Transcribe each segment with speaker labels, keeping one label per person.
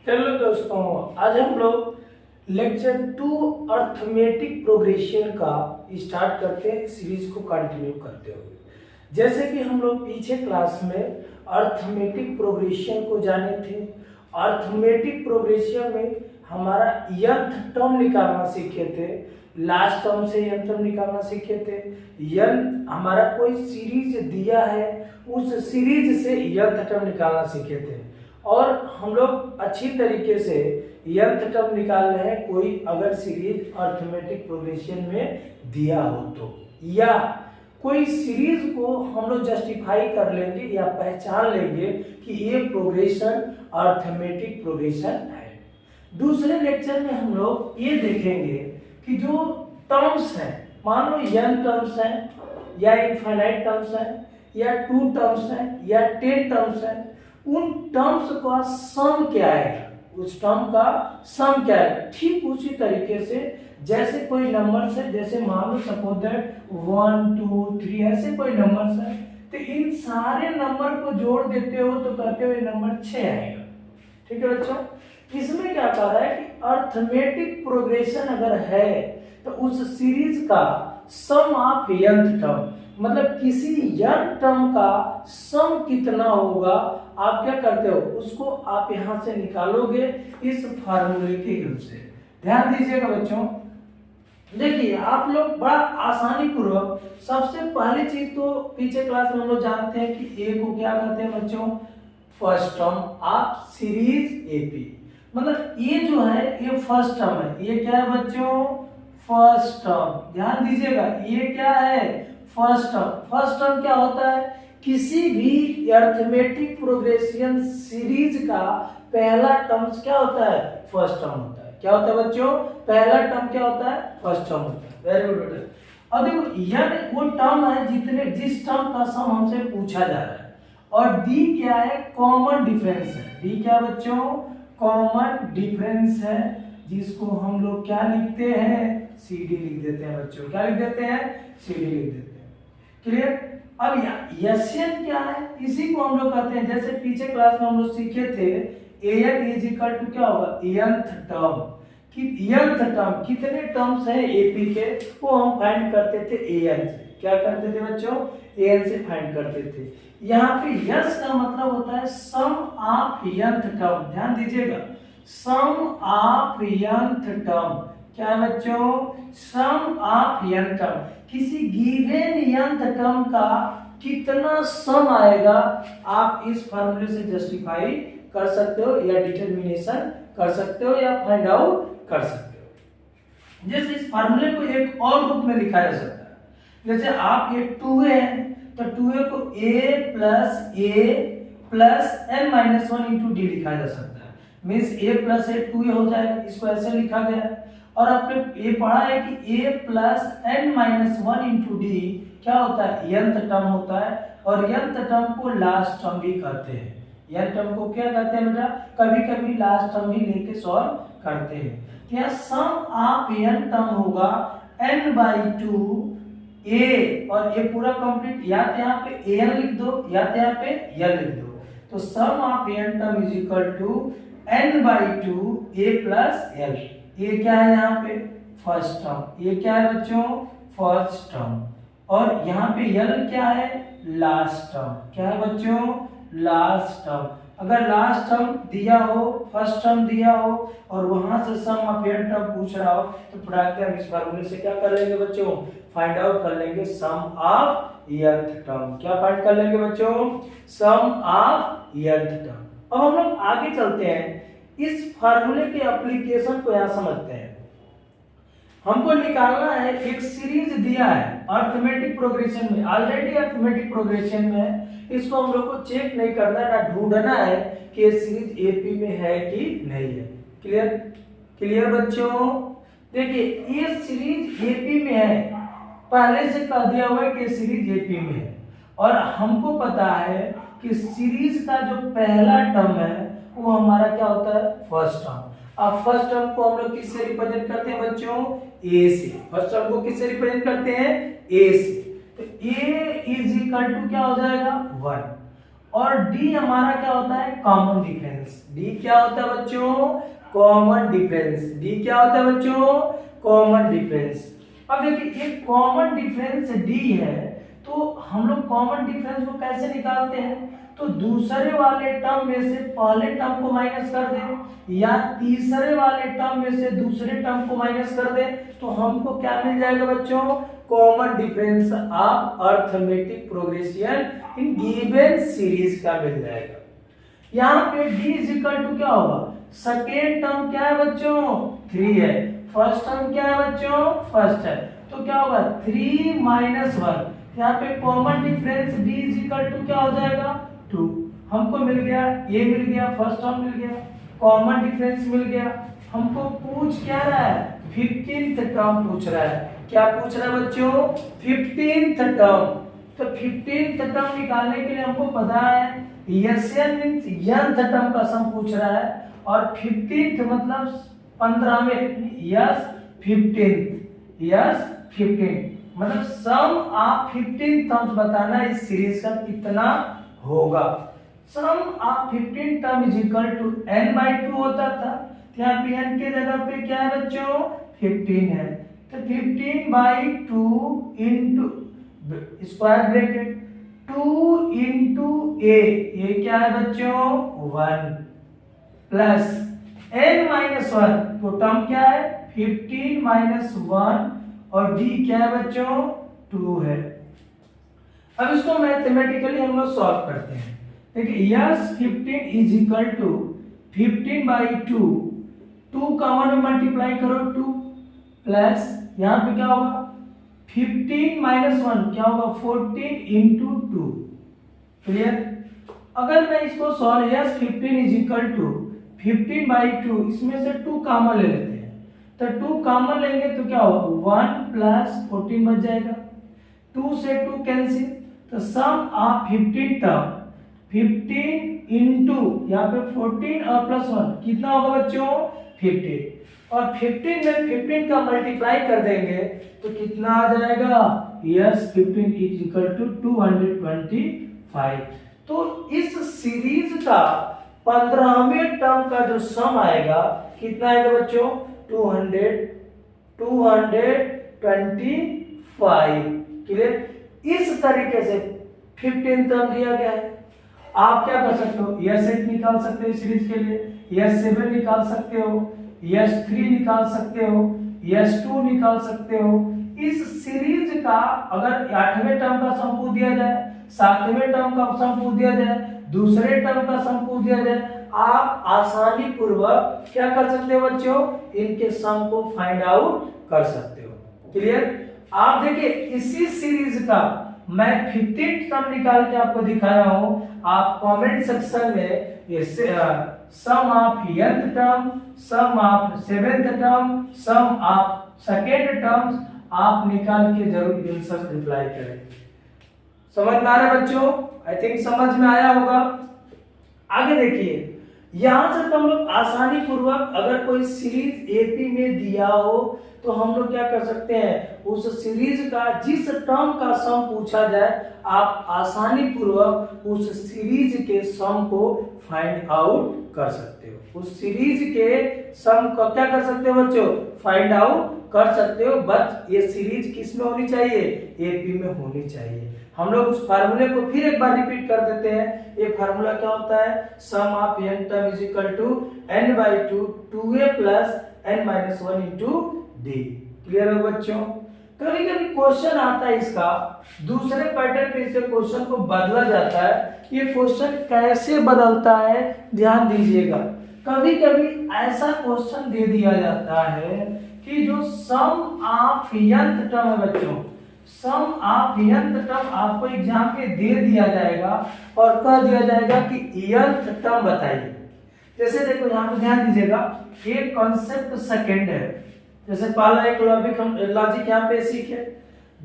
Speaker 1: चलो दोस्तों, आज हम लोग लेक्चर 2 अर्थमेटिक प्रोग्रेशन का स्टार्ट करते हैं, सीरीज को कंटिन्यू करते हुए। जैसे कि हम लोग पीछे क्लास में अर्थमेटिक प्रोग्रेशन को जाने थे। अर्थमेटिक प्रोग्रेशन में हमारा nth टर्म निकालना सीखे थे, लास्ट टर्म से nth टर्म निकालना सीखे थे। हमारा कोई सीरीज दिया है, उस सीरीज से nth टर्म निकालना सीखे थे। और हम लोग अच्छी तरीके से nth टर्म निकाल रहे हैं कोई अगर सीरीज अर्थमेटिक प्रोग्रेशन में दिया हो तो, या कोई सीरीज को हम लोग जस्टिफाई कर लेंगे या पहचान लेंगे कि ये प्रोग्रेशन अर्थमेटिक प्रोग्रेशन है। दूसरे लेक्चर में हम लोग ये देखेंगे कि जो टर्म्स हैं, मान लो n टर्म्स हैं या इनफाइनाइट टर्म्स हैं या 2 टर्म्स हैं या 10 टर्म्स हैं, उन टर्म्स का सम क्या है, उस टर्म का सम क्या है। ठीक उसी तरीके से जैसे कोई नंबर्स है, जैसे मान लो सपोज दैट 1 2 3 ऐसे कोई नंबर्स है, तो इन सारे नंबर को जोड़ देते हो तो कहते हो ये नंबर 6 आएगा। ठीक है बच्चों, इसमें क्या कह रहा है कि अर्थमेटिक प्रोग्रेशन अगर है तो उस सीरीज का सम ऑफ nth टर्म, मतलब किसी n टर्म का सम कितना होगा, आप क्या करते हो उसको आप यहां से निकालोगे इस फार्मूले के यूज से। ध्यान दीजिएगा बच्चों, देखिए आप लोग बड़ा आसानी पूर्वक, सबसे पहली चीज तो पीछे क्लास में हम लोग जानते हैं कि ए को क्या कहते हैं बच्चों, first term of series AP. मतलब ये जो है ये फर्स्ट टर्म है, ये क्या है बच्चों, फर्स्ट टर्म। ध्यान दीजिएगा ये क्या है, फर्स्ट टर्म। फर्स्ट टर्म क्या होता है, किसी भी अर्थमेटिक प्रोग्रेशन सीरीज का पहला टर्म क्या होता है, फर्स्ट टर्म होता है। क्या होता है बच्चों, पहला टर्म क्या होता है, फर्स्ट टर्म होता है। वेरी गुड बेटा। अब देखो n वो टर्म है जिस टर्म का सम हमसे पूछा जा रहा है, और d क्या है, कॉमन डिफरेंस है। d क्या बच्चों, कॉमन डिफरेंस है, जिसको हम लोग क्या लिखते हैं, CD लिख देते हैं बच्चों। क्या लिख देते हैं, CD लिख देते हैं। क्लियर। अब Sn क्या है, इसी को हम लोग कहते हैं, जैसे पीछे क्लास में हम लोग सीखे थे An इज इक्वल टू क्या होगा, nth टर्म। कि nth टर्म कितने टर्म्स है एपी के, वो हम फाइंड करते थे An से। क्या करते थे बच्चों, An से फाइंड करते थे। यहाँ पे यस का मतलब होता है सम ऑफ nth टर्म। ध्यान दीजिएगा, सम ऑफ nth टर्म क्या है बच्चों, सम ऑफ n टर्म। किसी गिवन nth टर्म का कितना सम आएगा, आप इस फार्मूले से जस्टिफाई कर सकते हो या डिटरमिनेशन कर सकते हो या फाइंड आउट कर सकते हो। जैसे इस फार्मूले को एक और रूप में लिखा जा सकता है, जैसे आप ये 2a है तो 2a को a plus n minus 1 into D लिखा जा सकता है। Means a plus a 2a हो जाएगा, इसको ऐसे लिखा गया है। और आपने ये पढ़ा है कि a plus n minus 1 into D क्या होता है, nth टर्म होता है, और nth टर्म को लास्ट टर्म भी कहते हैं। n टर्म को क्या कहते हैं बेटा, कभी कभी लास्ट टर्म भी लेके सॉल्व करते हैं। तो यहाँ सम ऑफ n टर्म होगा n/2 a, और ये पूरा कंप्लीट, या तो यहाँ पे an लिख दो या तो यहाँ पे n लिख दो। तो sum of n term is equal to n/2 a plus l। ये क्या है यहाँ पे, फर्स्ट टर्म। ये क्या है बच्चों, फर्स्ट टर्म। और यहाँ पे l क्या है, लास्ट टर्म। क्या है बच्चों, लास्ट टर्म। अगर लास्ट टर्म दिया हो, फर्स्ट टर्म दिया हो, और वहां से सम ऑफ n टर्म पूछ रहा हो, तो प्रायः हम इस फार्मूले से क्या कर लेंगे बच्चों, फाइंड आउट कर लेंगे सम ऑफ nth टर्म। क्या फाइंड कर लेंगे बच्चों, सम ऑफ nth टर्म। अब हम लोग आगे चलते हैं, इस फार्मूले के एप्लीकेशन को यहां समझते हैं। हमको निकालना है, एक सीरीज दिया है अर्थमेटिक प्रोग्रेशन में, ऑलरेडी अर्थमेटिक प्रोग्रेशन में है, इसको हम लोग को चेक नहीं करना है, ना ढूंढना है कि ये सीरीज एपी में है कि नहीं है। क्लियर, क्लियर बच्चों। देखिए ये सीरीज एपी में है, पहले से कह दिया हुआ है कि सीरीज एपी में है, और हमको पता है कि सीरीज का जो पहला टर्म है वो हमारा क्या होता है, फर्स्ट टर्म। अब फर्स्ट टर्म को हम लोग किससे रिप्रेजेंट करते हैं बच्चों, a से। फर्स्ट टर्म को किससे रिप्रेजेंट करते हैं, a से। तो a इज इक्वल टू क्या हो जाएगा, 1। और डी हमारा क्या होता है, कॉमन डिफरेंस। डी क्या होता है बच्चों, कॉमन डिफरेंस। डी क्या होता है बच्चों, कॉमन डिफरेंस। अब देखिए एक कॉमन डिफरेंस डी है, तो हम लोग कॉमन डिफरेंस को कैसे निकालते हैं, तो दूसरे वाले टर्म में से पहले टर्म को माइनस कर दें या तीसरे वाले टर्म में से दूसरे टर्म को माइनस कर दें, तो हमको क्या मिल जाएगा बच्चों, common difference of arithmetic progression in given series का मिल जाएगा। यहाँ पे d इज इक्वल टू क्या होगा, सेकेंड टर्म क्या है बच्चों, 3 है, फर्स्ट टर्म क्या है बच्चों, फर्स्ट है, तो क्या होगा 3 माइनस 1। यहाँ पे common difference d is equal to क्या हो जाएगा, 2। हमको मिल गया, ये मिल गया, फर्स्ट टर्म मिल गया, कॉमन डिफरेंस मिल गया। हमको पूछ क्या रहा है, 15th टर्म पूछ रहा है। क्या पूछ रहा है बच्चों, 15th टर्म। तो 15th टर्म निकालने के लिए हमको पता है यन मींस nth टर्म का सम पूछ रहा है, और 15th मतलब 15वें, यस 15 मतलब सम ऑफ 15 टर्म्स बताना इस सीरीज का कितना होगा। Sum of 15 term is equal to n/2 होता था, यहाँ पे n के जगह पे क्या है बच्चों, 15 है, तो 15/2 into square bracket 2 into a, ये क्या है बच्चों 1, प्लस n-1, तो टर्म क्या है 15-1, और d क्या है बच्चों 2 है। अब इसको मैथमेटिकली हम लोग सॉल्व करते हैं। देखिए S 15 is equal to 15/2, 2 common में मल्टीप्लाई करो 2, प्लस यहाँ पे क्या होगा 15-1 क्या होगा 14 इंटू 2। क्लियर। अगर मैं इसको solve, S 15 is equal to 15/2, इसमें से 2 कॉमन ले लेते हैं, तो 2 कॉमन लेंगे तो क्या होगा 1 प्लस 14 बच जाएगा, 2 से 2 कैंसिल, तो सम ऑफ 15 टर्म 15 इंटू यहाँ पे 14 और प्लस 1 कितना होगा बच्चों 15, और 15 में 15 का मल्टीप्लाई कर देंगे तो कितना आ जाएगा, यस 15 इज इक्वल टू 225। तो इस सीरीज का 15वें टर्म का जो सम आएगा कितना आएगा बच्चों 225। क्लियर। इस तरीके से 15 टर्म दिया गया है। आप क्या कर सकते हो, यस 8 निकाल सकते हो सीरीज के लिए, यस 7 निकाल सकते हो, यस 3 निकाल सकते हो, यस 2 निकाल सकते हो। इस सीरीज का अगर 8वें टर्म का सम पूछ दिया जाए, 7वें टर्म का सम पूछ दिया जाए, दूसरे टर्म का सम पूछ दिया जाए, आप आसानी पूर्वक क्या कर सकते हो बच्चों, इनके सम को फाइंड आउट कर सकते हो। क्लियर। आप देखिए इसी सीरीज का मैं 15 टर्म निकाल के आपको दिखाया हूं। आप कमेंट सेक्शन में sum of nth term, sum of 7th term, sum of second terms आप निकाल के जरूर आंसर रिप्लाई करें। समझ में आ रहा है बच्चों, आई थिंक समझ में आया होगा। आगे देखिए, यहां से तो हम लोग आसानी पूर्वक अगर कोई सीरीज एपी में दिया हो तो हम लोग क्या कर सकते हैं, उस सीरीज का जिस टर्म का सम पूछा जाए आप आसानी पूर्वक उस सीरीज के सम को फाइंड आउट कर सकते हो। उस सीरीज के सम को क्या कर सकते हो बच्चों, फाइंड आउट कर सकते हो। बस ये सीरीज किस में होनी चाहिए, एपी में होनी चाहिए। हम लोग उस फार्मूले को फिर एक बार रिपीट कर देते हैं। ये फार्मूला क्या होता है, sum of n term is equal to n/2 2a plus n-1 into d। Clear है बच्चों। कभी कभी क्वेश्चन आता है इसका दूसरे पैटर्न पे, इसे क्वेश्चन को बदला जाता है। ये क्वेश्चन कैसे बदलता है ध्यान दीजिएगा। कभी कभी ऐसा क्वेश्चन दे दिया जाता है कि जो सम ऑफ nth टर्म है बच्चों, सम ऑफ nth टर्म आपको एग्जाम पे दे दिया जाएगा और कह दिया जाएगा कि nth टर्म बताइए। जैसे देखो यहाँ पे ध्यान दीजिएगा, एक कॉन्सेप्ट सेकंड है। जैसे पहला एक लॉजिक यहाँ पे सीखे,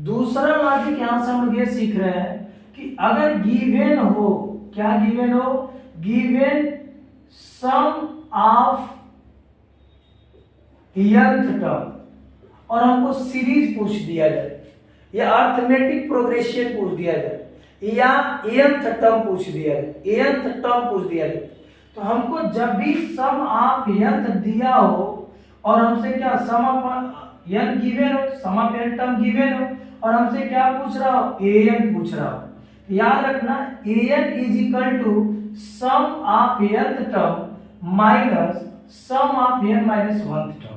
Speaker 1: दूसरा लॉजिक यहाँ से हम लोग ये सीख रहे हैं कि अगर गिवन हो, क्या गिवन हो, given sum of nth term और हमको सीरीज पूछ दिया जाए या अरिथमेटिक प्रोग्रेशन पूछ दिया जाए, या nth टर्म पूछ दिया जाए, nth टर्म पूछ दिया जाए, तो हमको जब भी सम ऑफ nth दिया हो और हमसे क्या सम ऑफ n गिवन हो, सम ऑफ n टर्म गिवन हो और हमसे क्या पूछ रहा हो, an पूछ रहा हो, याद रखना an is equal to sum of nth term minus sum of n minus 1th term.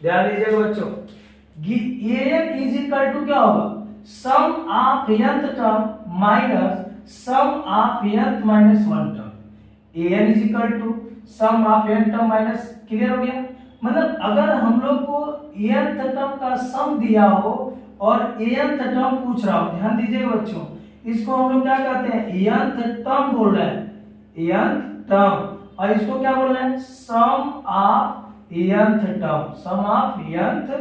Speaker 1: ध्यान दीजिएगा बच्चों, an इज इक्वल टू क्या होगा, sum of nth term minus sum of nth minus 1 term. an is equal to sum of n term minus, clear हो गया। मतलब अगर हम लोग को nth टर्म का सम दिया हो और nth टर्म पूछ रहा हो, ध्यान दीजिएगा बच्चों, इसको हम लोग क्या कहते हैं, nth टर्म बोल रहे हैं, nth टर्म, और इसको क्या बोल रहे हैं, sum of nth term, sum of nth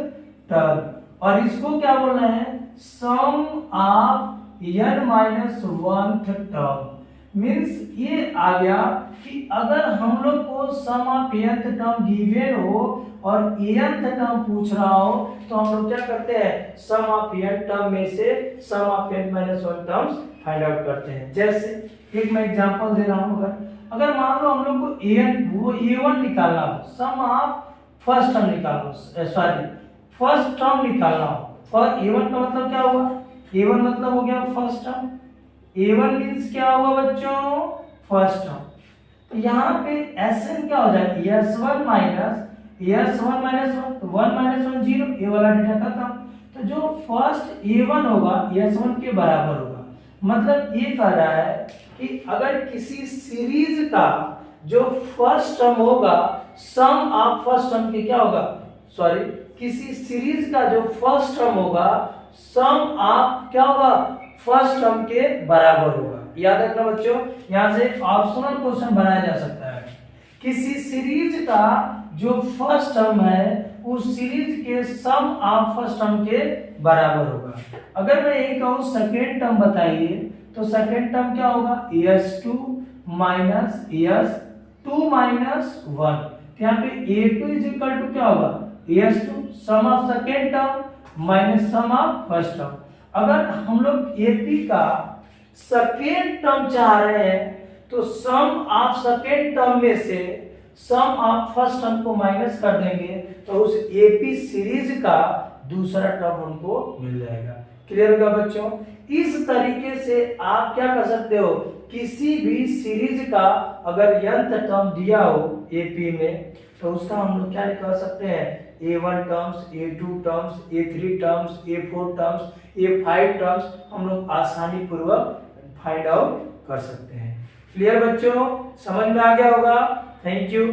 Speaker 1: term, और इसको क्या बोल रहे हैं, sum of n minus 1th term. Means ये आ गया कि अगर हम लोग को sum of nth term given हो और nth टर्म पूछ रहा हो तो हम लोग क्या करते हैं, सम ऑफ n टर्म में से sum of n minus 1 terms find out करते हैं। जैसे एक मैं एग्जांपल दे रहा हूं, अगर मान लो हम लोग को a1 निकालना हो, सम ऑफ फर्स्ट टर्म निकालना हो, सॉरी फर्स्ट टर्म निकालना हो, फॉर a1 का मतलब क्या हुआ, a1 मतलब हो गया फर्स्ट टर्म, a1 मींस क्या हुआ बच्चों, फर्स्ट टर्म। तो यहाँ पे Sn क्या हो जाएगा, s1 माइनस 1, तो 1 माइनस 1 0, ये वाला डेटा खत्म। तो जो फर्स्ट a1 होगा s1 के बराबर होगा। मतलब ये कह रहा है कि अगर किसी सीरीज का जो फर्स्ट टर्म होगा, सम ऑफ फर्स्ट टर्म के क्या होगा, सॉरी किसी सीरीज का जो फर्स्ट टर्म होगा, सम ऑफ क्या होगा, फर्स्ट टर्म के बराबर होगा। याद रखना बच्चों, यहाँ से ऑप्शनल क्वेश्चन बनाया जा सकता है। किसी सीरीज का जो फर्स्ट टर्म है उस सीरीज के सम ऑफ फर्स्ट टर्म के बराबर होगा। अगर मैं ये कहूँ सेकेंड टर्म बताइए, तो सेकेंड टर्म क्या होगा, s2 माइनस s2 माइनस 1। यहाँ पे a2 इज इक्वल टू क्या होगा, s2 sum of second term minus sum of first term. अगर हम लोग AP का सेकेंड टर्म चाह रहे हैं तो सम ऑफ सेकेंड टर्म में से सम ऑफ फर्स्ट टर्म को माइनस कर देंगे तो उस AP सीरीज का दूसरा टर्म हमको मिल जाएगा। क्लियर होगा बच्चों। इस तरीके से आप क्या कर सकते हो, किसी भी सीरीज का अगर nth टर्म दिया हो AP में तो उसका हम लोग क्या निकाल सकते हैं, A1 terms, A2 terms, A3 terms, A4 terms, A5 terms हम लोग आसानी पूर्वक फाइंड आउट कर सकते हैं। क्लियर बच्चों, समझ में आ गया होगा। Thank you.